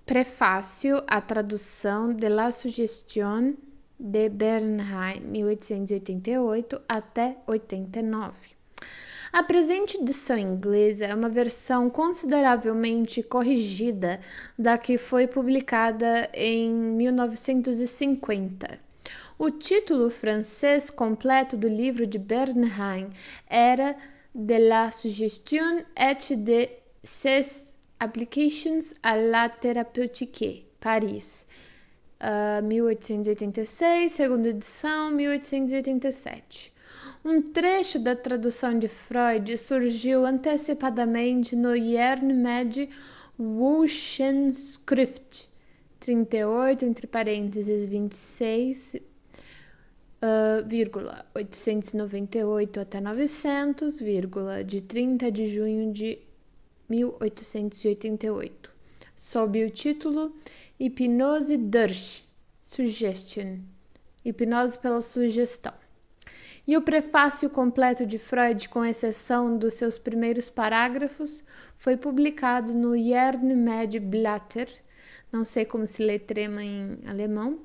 Prefácio à tradução de La Suggestion de Bernheim, 1888 até 89. A presente edição inglesa é uma versão consideravelmente corrigida da que foi publicada em 1950. O título francês completo do livro de Bernheim era De la suggestion et de ses applications à la thérapeutique, Paris, 1886, segunda edição, 1887. Um trecho da tradução de Freud surgiu antecipadamente no Jernmede Wochenschrift 38, entre parênteses 26, 898 até 900, de 30 de junho de 1888, sob o título Hipnose durch Suggestion, hipnose pela sugestão. E o prefácio completo de Freud, com exceção dos seus primeiros parágrafos, foi publicado no Jernmede-Blatter, não sei como se lê trema em alemão,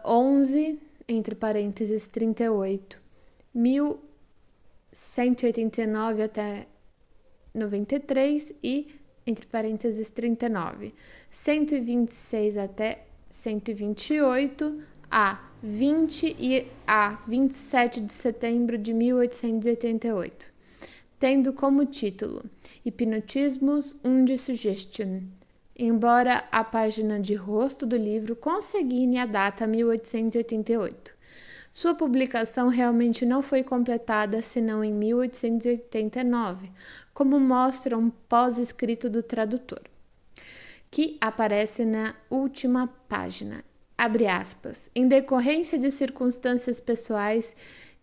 11, entre parênteses 38, 1189 até 93 e, entre parênteses 39, 126 até 128, a 20 e a 27 de setembro de 1888, tendo como título Hypnotismus und Suggestion, embora a página de rosto do livro consigne a data 1888. Sua publicação realmente não foi completada senão em 1889, como mostra um pós-escrito do tradutor, que aparece na última página. Abre aspas, em decorrência de circunstâncias pessoais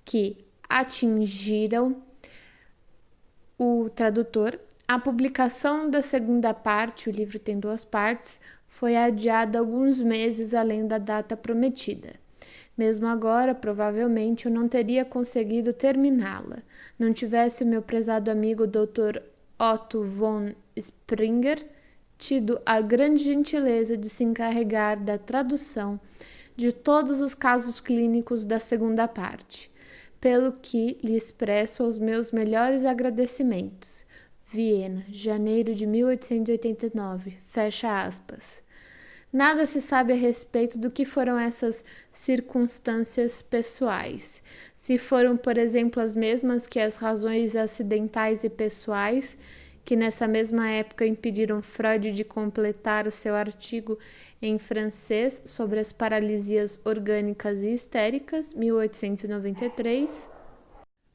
que atingiram o tradutor, a publicação da segunda parte, o livro tem 2 partes, foi adiada alguns meses além da data prometida. Mesmo agora, provavelmente, eu não teria conseguido terminá-la, não tivesse o meu prezado amigo Dr. Otto von Springer tido a grande gentileza de se encarregar da tradução de todos os casos clínicos da segunda parte, pelo que lhe expresso os meus melhores agradecimentos. Viena, janeiro de 1889, fecha aspas. Nada se sabe a respeito do que foram essas circunstâncias pessoais. Se foram, por exemplo, as mesmas que as razões acidentais e pessoais que nessa mesma época impediram Freud de completar o seu artigo em francês sobre as paralisias orgânicas e histéricas, 1893.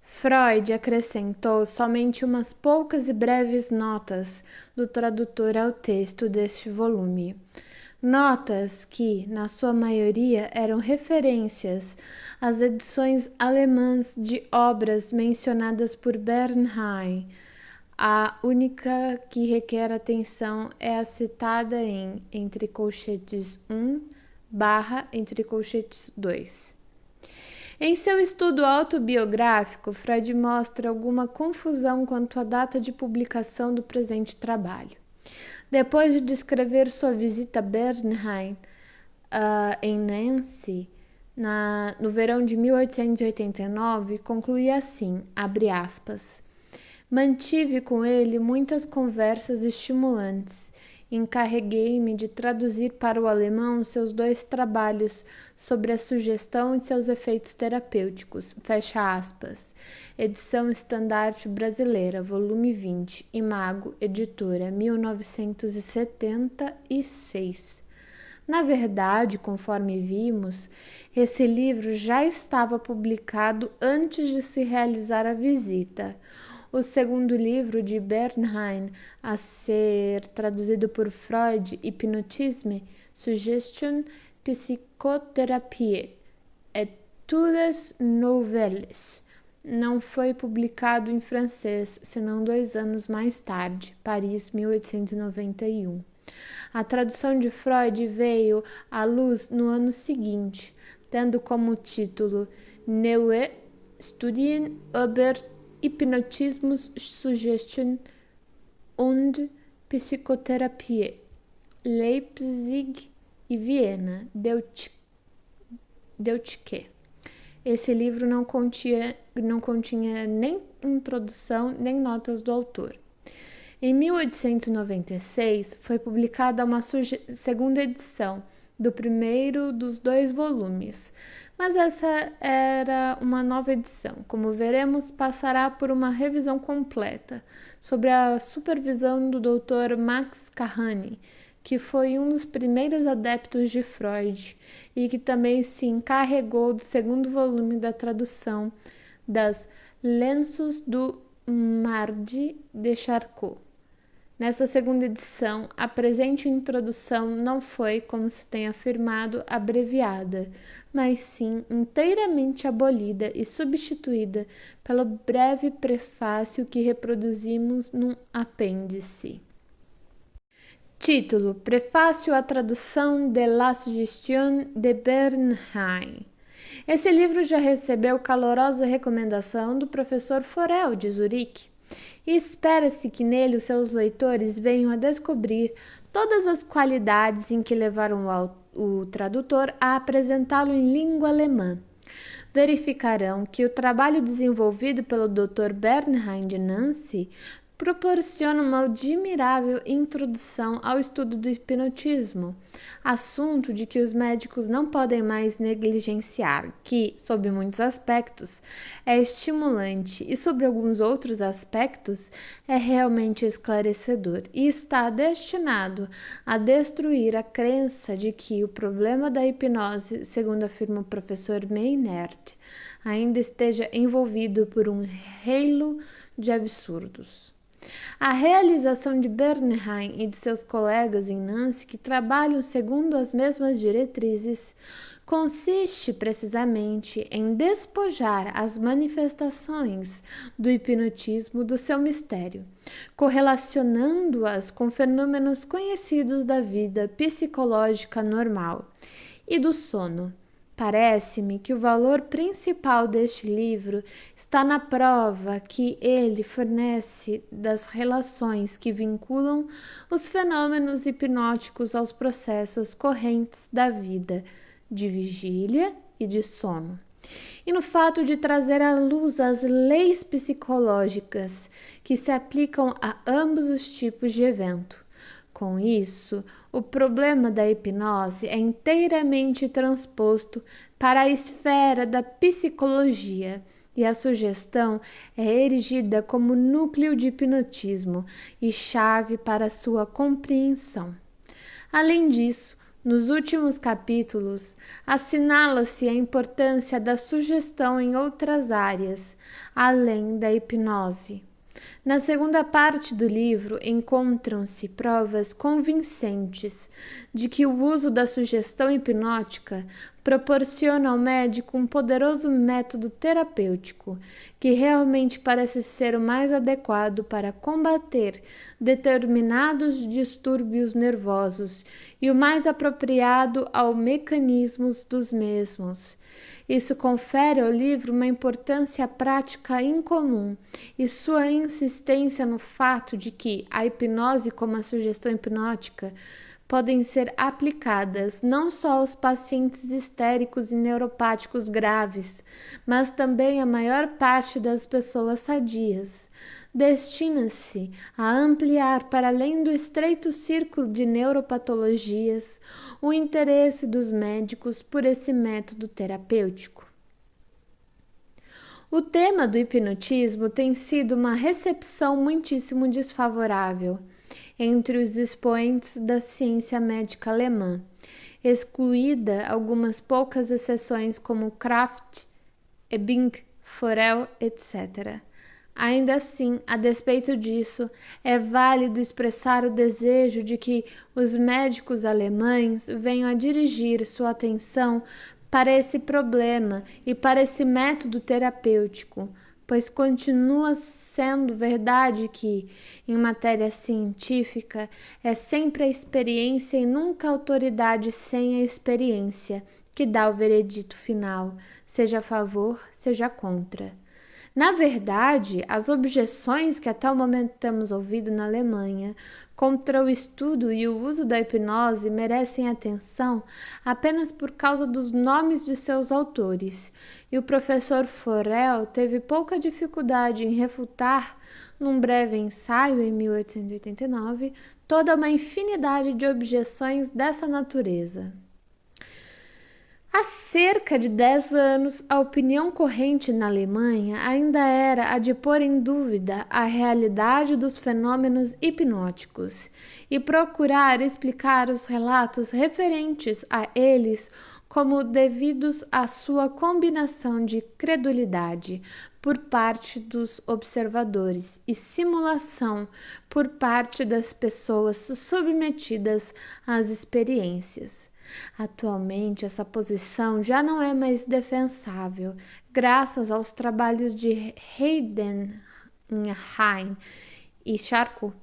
Freud acrescentou somente umas poucas e breves notas do tradutor ao texto deste volume. Notas que, na sua maioria, eram referências às edições alemãs de obras mencionadas por Bernheim. A única que requer atenção é a citada em entre colchetes 1 / entre colchetes 2. Em seu estudo autobiográfico, Freud mostra alguma confusão quanto à data de publicação do presente trabalho. Depois de descrever sua visita a Bernheim, em Nancy, no verão de 1889, conclui assim, abre aspas, mantive com ele muitas conversas estimulantes. Encarreguei-me de traduzir para o alemão seus 2 trabalhos sobre a sugestão e seus efeitos terapêuticos, fecha aspas. Edição Estandarte Brasileira, volume 20, Imago, editora, 1976. Na verdade, conforme vimos, esse livro já estava publicado antes de se realizar a visita. O segundo livro de Bernheim, a ser traduzido por Freud, Hypnotisme, Suggestion, Psychothérapie, Études Nouvelles, não foi publicado em francês, senão 2 anos mais tarde, Paris, 1891. A tradução de Freud veio à luz no ano seguinte, tendo como título Neue Studien über Hypnotismus, Suggestion und Psychotherapie, Leipzig e Viena, Deutsche. Esse livro não continha nem introdução nem notas do autor. Em 1896, foi publicada uma segunda edição do primeiro dos 2 volumes, mas essa era uma nova edição. Como veremos, passará por uma revisão completa, sob a supervisão do Dr. Max Kahane, que foi um dos primeiros adeptos de Freud e que também se encarregou do segundo volume da tradução das Lenços do Mardi de Charcot. Nessa segunda edição, a presente introdução não foi, como se tem afirmado, abreviada, mas sim inteiramente abolida e substituída pelo breve prefácio que reproduzimos num apêndice. Título: Prefácio à tradução de La Suggestion de Bernheim. Esse livro já recebeu calorosa recomendação do professor Forel, de Zurique, e espera-se que nele os seus leitores venham a descobrir todas as qualidades em que levaram o tradutor a apresentá-lo em língua alemã. Verificarão que o trabalho desenvolvido pelo Dr. Bernheim de Nancy proporciona uma admirável introdução ao estudo do hipnotismo, assunto de que os médicos não podem mais negligenciar, que, sob muitos aspectos, é estimulante e, sob alguns outros aspectos, é realmente esclarecedor e está destinado a destruir a crença de que o problema da hipnose, segundo afirma o professor Meinert, ainda esteja envolvido por um halo de absurdos. A realização de Bernheim e de seus colegas em Nancy, que trabalham segundo as mesmas diretrizes, consiste precisamente em despojar as manifestações do hipnotismo do seu mistério, correlacionando-as com fenômenos conhecidos da vida psicológica normal e do sono. Parece-me que o valor principal deste livro está na prova que ele fornece das relações que vinculam os fenômenos hipnóticos aos processos correntes da vida, de vigília e de sono, e no fato de trazer à luz as leis psicológicas que se aplicam a ambos os tipos de evento. Com isso, o problema da hipnose é inteiramente transposto para a esfera da psicologia e a sugestão é erigida como núcleo de hipnotismo e chave para sua compreensão. Além disso, nos últimos capítulos, assinala-se a importância da sugestão em outras áreas, além da hipnose. Na segunda parte do livro encontram-se provas convincentes de que o uso da sugestão hipnótica proporciona ao médico um poderoso método terapêutico que realmente parece ser o mais adequado para combater determinados distúrbios nervosos e o mais apropriado aos mecanismos dos mesmos. Isso confere ao livro uma importância prática incomum e sua insistência no fato de que a hipnose como a sugestão hipnótica podem ser aplicadas não só aos pacientes histéricos e neuropáticos graves, mas também à maior parte das pessoas sadias. Destina-se a ampliar para além do estreito círculo de neuropatologias o interesse dos médicos por esse método terapêutico. O tema do hipnotismo tem sido uma recepção muitíssimo desfavorável entre os expoentes da ciência médica alemã, excluída algumas poucas exceções como Kraft, Ebing, Forel, etc. Ainda assim, a despeito disso, é válido expressar o desejo de que os médicos alemães venham a dirigir sua atenção para esse problema e para esse método terapêutico, pois continua sendo verdade que, em matéria científica, é sempre a experiência e nunca a autoridade sem a experiência que dá o veredito final, seja a favor, seja contra. Na verdade, as objeções que até o momento temos ouvido na Alemanha contra o estudo e o uso da hipnose merecem atenção apenas por causa dos nomes de seus autores, e o professor Forel teve pouca dificuldade em refutar, num breve ensaio em 1889, toda uma infinidade de objeções dessa natureza. Há cerca de 10 anos, a opinião corrente na Alemanha ainda era a de pôr em dúvida a realidade dos fenômenos hipnóticos e procurar explicar os relatos referentes a eles como devidos à sua combinação de credulidade por parte dos observadores e simulação por parte das pessoas submetidas às experiências. Atualmente, essa posição já não é mais defensável, graças aos trabalhos de Heidenheim e Charcot,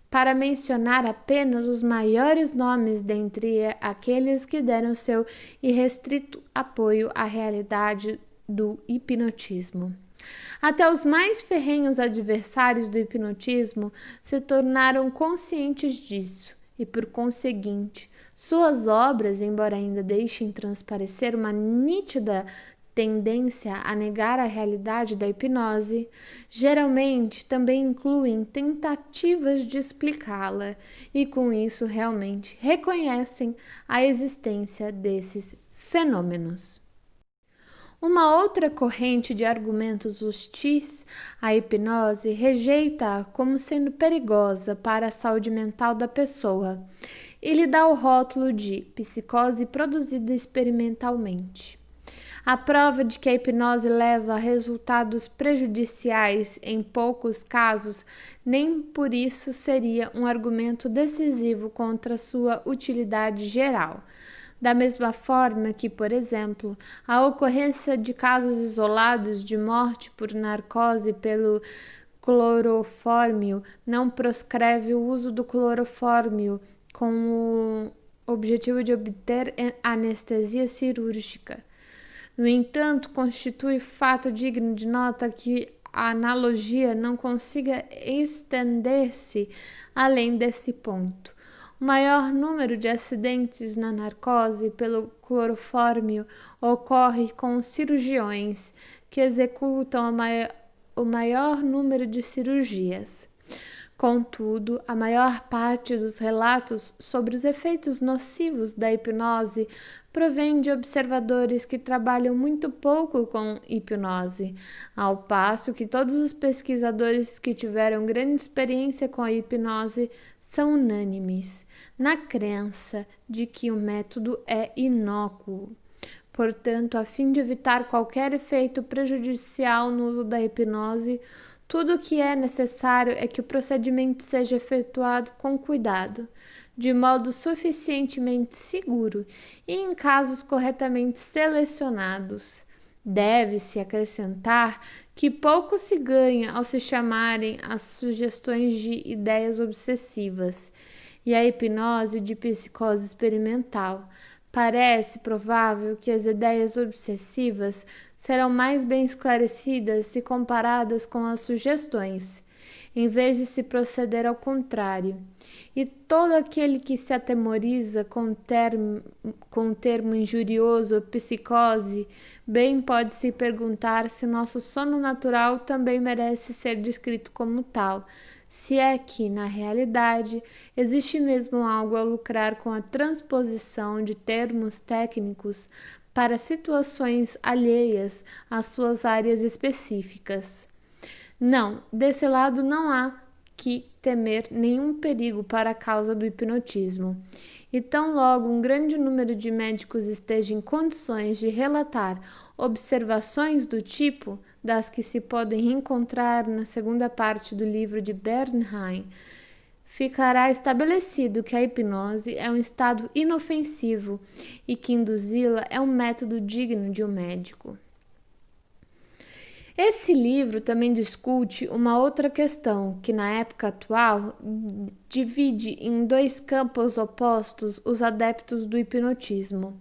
para mencionar apenas os maiores nomes dentre aqueles que deram seu irrestrito apoio à realidade do hipnotismo. Até os mais ferrenhos adversários do hipnotismo se tornaram conscientes disso e, por conseguinte, suas obras, embora ainda deixem transparecer uma nítida tendência a negar a realidade da hipnose, geralmente também incluem tentativas de explicá-la e, com isso, realmente reconhecem a existência desses fenômenos. Uma outra corrente de argumentos hostis à hipnose rejeita-a como sendo perigosa para a saúde mental da pessoa e lhe dá o rótulo de psicose produzida experimentalmente. A prova de que a hipnose leva a resultados prejudiciais em poucos casos nem por isso seria um argumento decisivo contra sua utilidade geral. Da mesma forma que, por exemplo, a ocorrência de casos isolados de morte por narcose pelo clorofórmio não proscreve o uso do clorofórmio com o objetivo de obter anestesia cirúrgica. No entanto, constitui fato digno de nota que a analogia não consiga estender-se além desse ponto. O maior número de acidentes na narcose pelo clorofórmio ocorre com cirurgiões que executam o maior número de cirurgias. Contudo, a maior parte dos relatos sobre os efeitos nocivos da hipnose provém de observadores que trabalham muito pouco com hipnose, ao passo que todos os pesquisadores que tiveram grande experiência com a hipnose são unânimes na crença de que o método é inócuo. Portanto, a fim de evitar qualquer efeito prejudicial no uso da hipnose, tudo o que é necessário é que o procedimento seja efetuado com cuidado, de modo suficientemente seguro e em casos corretamente selecionados. Deve-se acrescentar que pouco se ganha ao se chamarem as sugestões de ideias obsessivas e a hipnose de psicose experimental. Parece provável que as ideias obsessivas serão mais bem esclarecidas se comparadas com as sugestões, em vez de se proceder ao contrário. E todo aquele que se atemoriza com o termo injurioso psicose, bem pode se perguntar se nosso sono natural também merece ser descrito como tal, se é que, na realidade, existe mesmo algo a lucrar com a transposição de termos técnicos para situações alheias às suas áreas específicas. Não, desse lado não há que temer nenhum perigo para a causa do hipnotismo. E tão logo um grande número de médicos esteja em condições de relatar observações do tipo das que se podem encontrar na segunda parte do livro de Bernheim, ficará estabelecido que a hipnose é um estado inofensivo e que induzi-la é um método digno de um médico. Esse livro também discute uma outra questão que, na época atual, divide em dois campos opostos os adeptos do hipnotismo.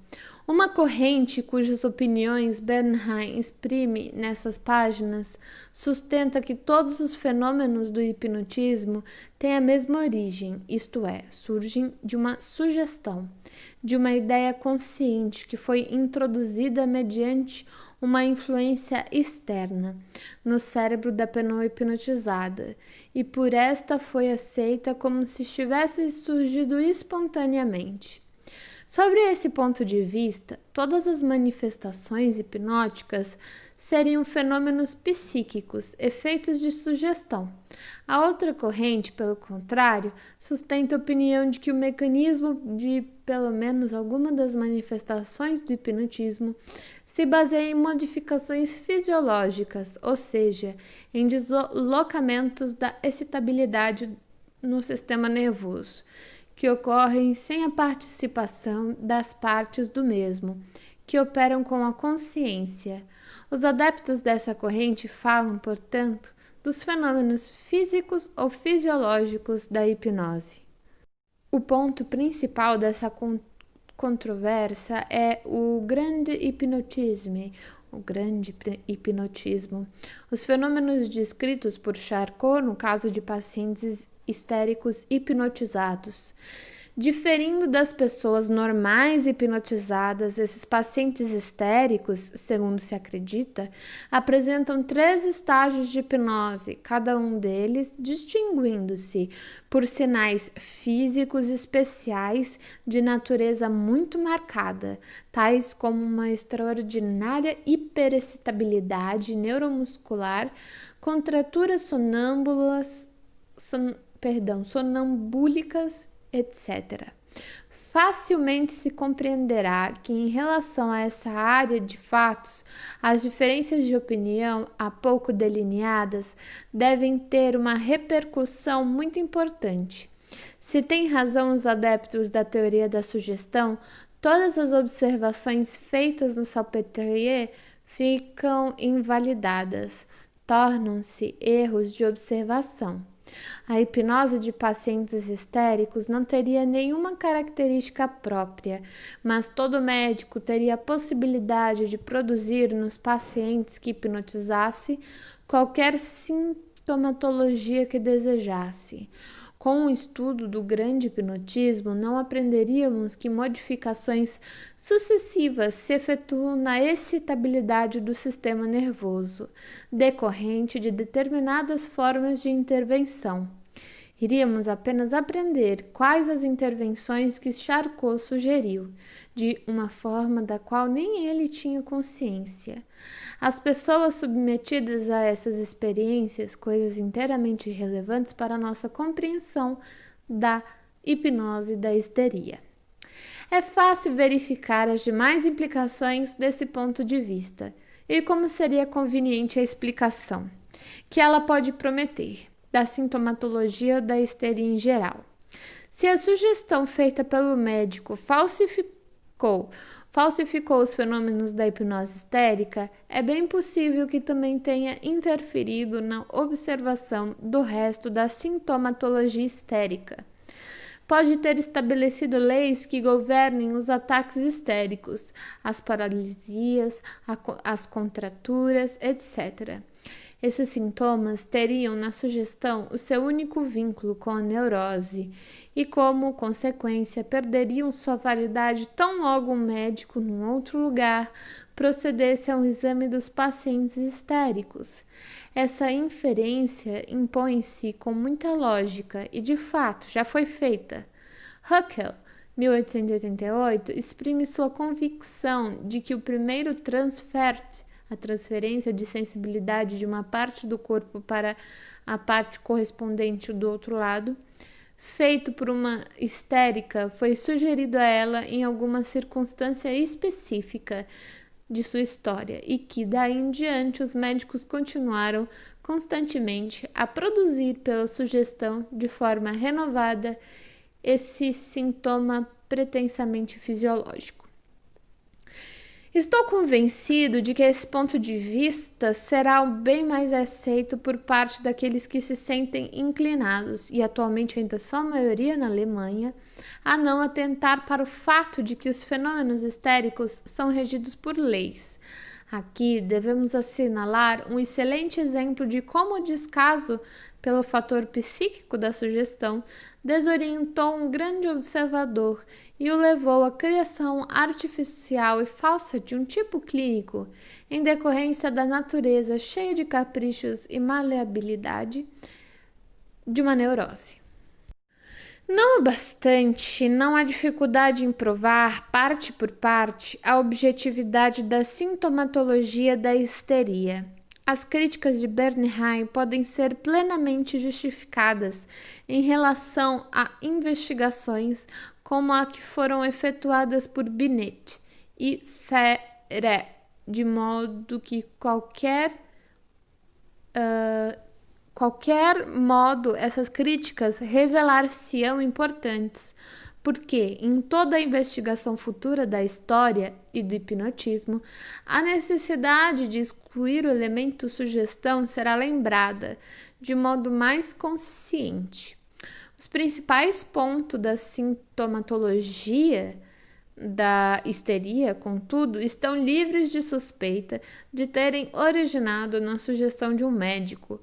Uma corrente cujas opiniões Bernheim exprime nessas páginas sustenta que todos os fenômenos do hipnotismo têm a mesma origem, isto é, surgem de uma sugestão, de uma ideia consciente que foi introduzida mediante uma influência externa no cérebro da pessoa hipnotizada e por esta foi aceita como se tivesse surgido espontaneamente. Sobre esse ponto de vista, todas as manifestações hipnóticas seriam fenômenos psíquicos, efeitos de sugestão. A outra corrente, pelo contrário, sustenta a opinião de que o mecanismo de pelo menos alguma das manifestações do hipnotismo se baseia em modificações fisiológicas, ou seja, em deslocamentos da excitabilidade no sistema nervoso, que ocorrem sem a participação das partes do mesmo, que operam com a consciência. Os adeptos dessa corrente falam, portanto, dos fenômenos físicos ou fisiológicos da hipnose. O ponto principal dessa controvérsia é o grande hipnotismo. Os fenômenos descritos por Charcot no caso de pacientes histéricos hipnotizados. Diferindo das pessoas normais hipnotizadas, esses pacientes histéricos, segundo se acredita, apresentam 3 estágios de hipnose, cada um deles distinguindo-se por sinais físicos especiais de natureza muito marcada, tais como uma extraordinária hiperexcitabilidade neuromuscular, contraturas sonambúlicas, etc. Facilmente se compreenderá que, em relação a essa área de fatos, as diferenças de opinião há pouco delineadas devem ter uma repercussão muito importante. Se têm razão os adeptos da teoria da sugestão, todas as observações feitas no Salpêtrière ficam invalidadas, tornam-se erros de observação. A hipnose de pacientes histéricos não teria nenhuma característica própria, mas todo médico teria a possibilidade de produzir nos pacientes que hipnotizasse qualquer sintomatologia que desejasse. Com o estudo do grande hipnotismo, não aprenderíamos que modificações sucessivas se efetuam na excitabilidade do sistema nervoso, decorrente de determinadas formas de intervenção. Iríamos apenas aprender quais as intervenções que Charcot sugeriu, de uma forma da qual nem ele tinha consciência. As pessoas submetidas a essas experiências, coisas inteiramente irrelevantes para a nossa compreensão da hipnose da histeria. É fácil verificar as demais implicações desse ponto de vista e como seria conveniente a explicação que ela pode prometer da sintomatologia da histeria em geral. Se a sugestão feita pelo médico falsificou os fenômenos da hipnose histérica, é bem possível que também tenha interferido na observação do resto da sintomatologia histérica. Pode ter estabelecido leis que governem os ataques histéricos, as paralisias, as contraturas, etc. Esses sintomas teriam na sugestão o seu único vínculo com a neurose e, como consequência, perderiam sua validade tão logo um médico, num outro lugar, procedesse a um exame dos pacientes histéricos. Essa inferência impõe-se com muita lógica e, de fato, já foi feita. Huckel, 1888, exprime sua convicção de que o primeiro transfert, a transferência de sensibilidade de uma parte do corpo para a parte correspondente do outro lado, feito por uma histérica, foi sugerido a ela em alguma circunstância específica de sua história e que, daí em diante, os médicos continuaram constantemente a produzir pela sugestão, de forma renovada, esse sintoma pretensamente fisiológico. Estou convencido de que esse ponto de vista será bem mais aceito por parte daqueles que se sentem inclinados, e atualmente ainda são a maioria na Alemanha, a não atentar para o fato de que os fenômenos histéricos são regidos por leis. Aqui devemos assinalar um excelente exemplo de como o descaso pelo fator psíquico da sugestão desorientou um grande observador e o levou à criação artificial e falsa de um tipo clínico, em decorrência da natureza cheia de caprichos e maleabilidade de uma neurose. Não obstante, não há dificuldade em provar, parte por parte, a objetividade da sintomatologia da histeria. As críticas de Bernheim podem ser plenamente justificadas em relação a investigações como a que foram efetuadas por Binet e Ferré, de modo que qualquer modo, essas críticas revelar-se-ão importantes, porque em toda a investigação futura da história e do hipnotismo, a necessidade de excluir o elemento sugestão será lembrada de modo mais consciente. Os principais pontos da sintomatologia da histeria, contudo, estão livres de suspeita de terem originado na sugestão de um médico.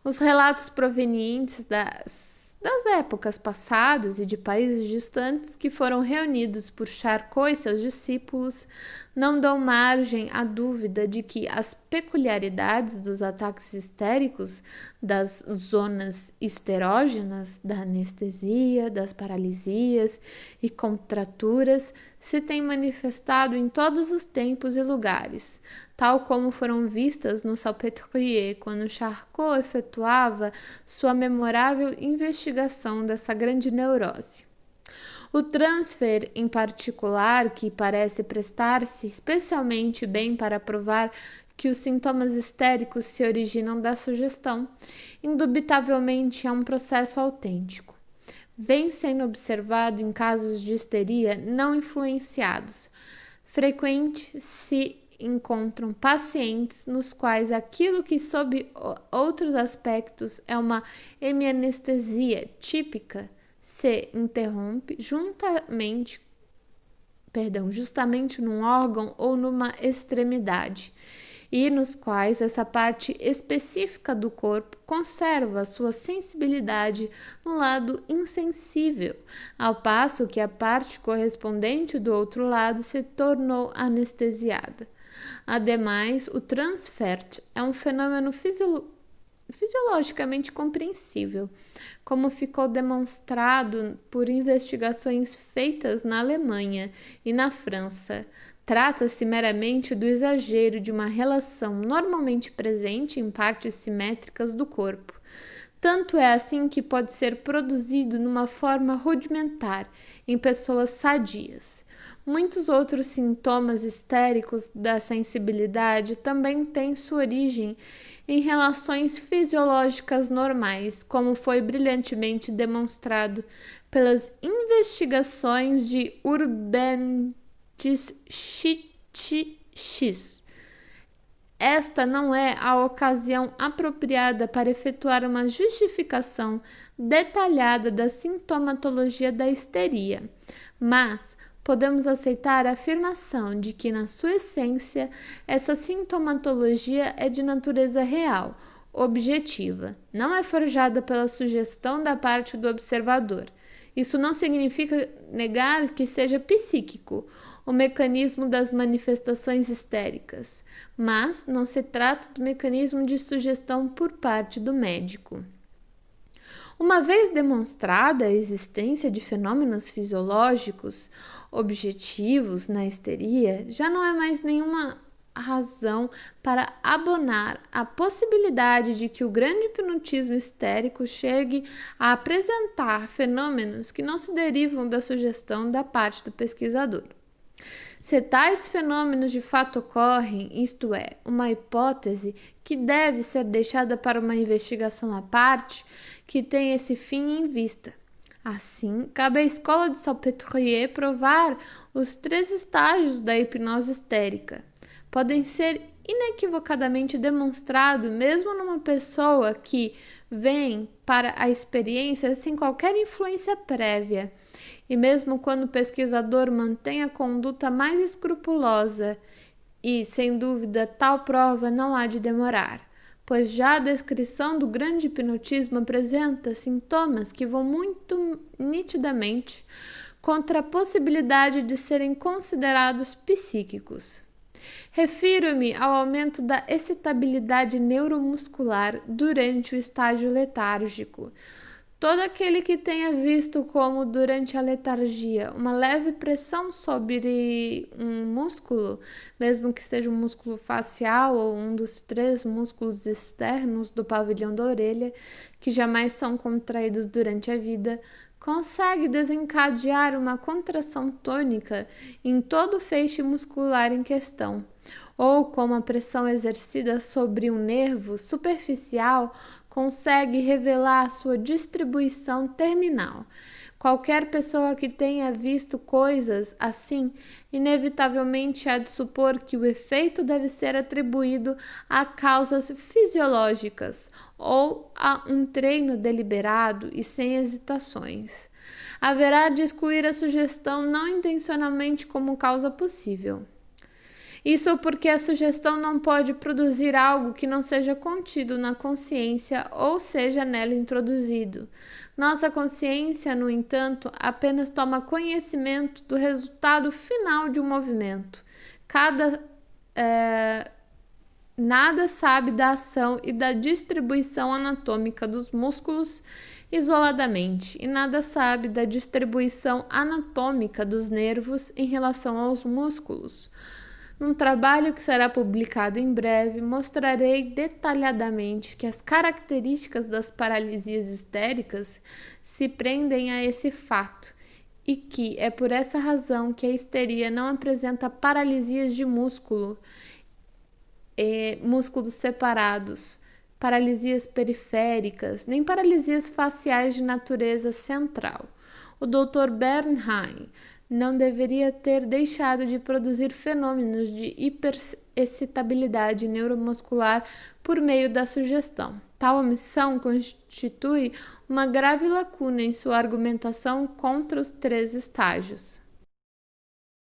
Os relatos provenientes das épocas passadas e de países distantes que foram reunidos por Charcot e seus discípulos não dão margem à dúvida de que as peculiaridades dos ataques histéricos, das zonas histerógenas, da anestesia, das paralisias e contraturas se têm manifestado em todos os tempos e lugares, tal como foram vistas no Salpêtrier quando Charcot efetuava sua memorável investigação dessa grande neurose. O transfer, em particular, que parece prestar-se especialmente bem para provar que os sintomas histéricos se originam da sugestão, indubitavelmente é um processo autêntico. Vem sendo observado em casos de histeria não influenciados. Frequente se encontram pacientes nos quais aquilo que, sob outros aspectos, é uma hemianestesia típica, se interrompe justamente num órgão ou numa extremidade, e nos quais essa parte específica do corpo conserva sua sensibilidade no lado insensível, ao passo que a parte correspondente do outro lado se tornou anestesiada. Ademais, o transfert é um fenômeno fisiologicamente compreensível, como ficou demonstrado por investigações feitas na Alemanha e na França. Trata-se meramente do exagero de uma relação normalmente presente em partes simétricas do corpo. Tanto é assim que pode ser produzido numa forma rudimentar em pessoas sadias. Muitos outros sintomas histéricos da sensibilidade também têm sua origem em relações fisiológicas normais, como foi brilhantemente demonstrado pelas investigações de Urbanitis. Esta não é a ocasião apropriada para efetuar uma justificação detalhada da sintomatologia da histeria, mas podemos aceitar a afirmação de que, na sua essência, essa sintomatologia é de natureza real, objetiva, não é forjada pela sugestão da parte do observador. Isso não significa negar que seja psíquico o mecanismo das manifestações histéricas, mas não se trata do mecanismo de sugestão por parte do médico. Uma vez demonstrada a existência de fenômenos fisiológicos objetivos na histeria, já não é mais nenhuma razão para abonar a possibilidade de que o grande hipnotismo histérico chegue a apresentar fenômenos que não se derivam da sugestão da parte do pesquisador. Se tais fenômenos de fato ocorrem, isto é, uma hipótese que deve ser deixada para uma investigação à parte que tem esse fim em vista. Assim, cabe à escola de Salpêtrier provar os 3 estágios da hipnose histérica. Podem ser inequivocadamente demonstrados mesmo numa pessoa que vem para a experiência sem qualquer influência prévia. E mesmo quando o pesquisador mantém a conduta mais escrupulosa, e, sem dúvida, tal prova não há de demorar, pois já a descrição do grande hipnotismo apresenta sintomas que vão muito nitidamente contra a possibilidade de serem considerados psíquicos. Refiro-me ao aumento da excitabilidade neuromuscular durante o estágio letárgico. Todo aquele que tenha visto como, durante a letargia, uma leve pressão sobre um músculo, mesmo que seja um músculo facial ou um dos 3 músculos externos do pavilhão da orelha, que jamais são contraídos durante a vida, consegue desencadear uma contração tônica em todo o feixe muscular em questão, ou como a pressão exercida sobre um nervo superficial consegue revelar sua distribuição terminal. Qualquer pessoa que tenha visto coisas assim, inevitavelmente há de supor que o efeito deve ser atribuído a causas fisiológicas ou a um treino deliberado e sem hesitações. Haverá de excluir a sugestão não intencionalmente como causa possível. Isso porque a sugestão não pode produzir algo que não seja contido na consciência ou seja nela introduzido. Nossa consciência, no entanto, apenas toma conhecimento do resultado final de um movimento. Nada sabe da ação e da distribuição anatômica dos músculos isoladamente, e nada sabe da distribuição anatômica dos nervos em relação aos músculos. Num trabalho que será publicado em breve, mostrarei detalhadamente que as características das paralisias histéricas se prendem a esse fato e que é por essa razão que a histeria não apresenta paralisias de músculos separados, paralisias periféricas, nem paralisias faciais de natureza central. O Dr. Bernheim não deveria ter deixado de produzir fenômenos de hiperexcitabilidade neuromuscular por meio da sugestão. Tal omissão constitui uma grave lacuna em sua argumentação contra os 3 estágios.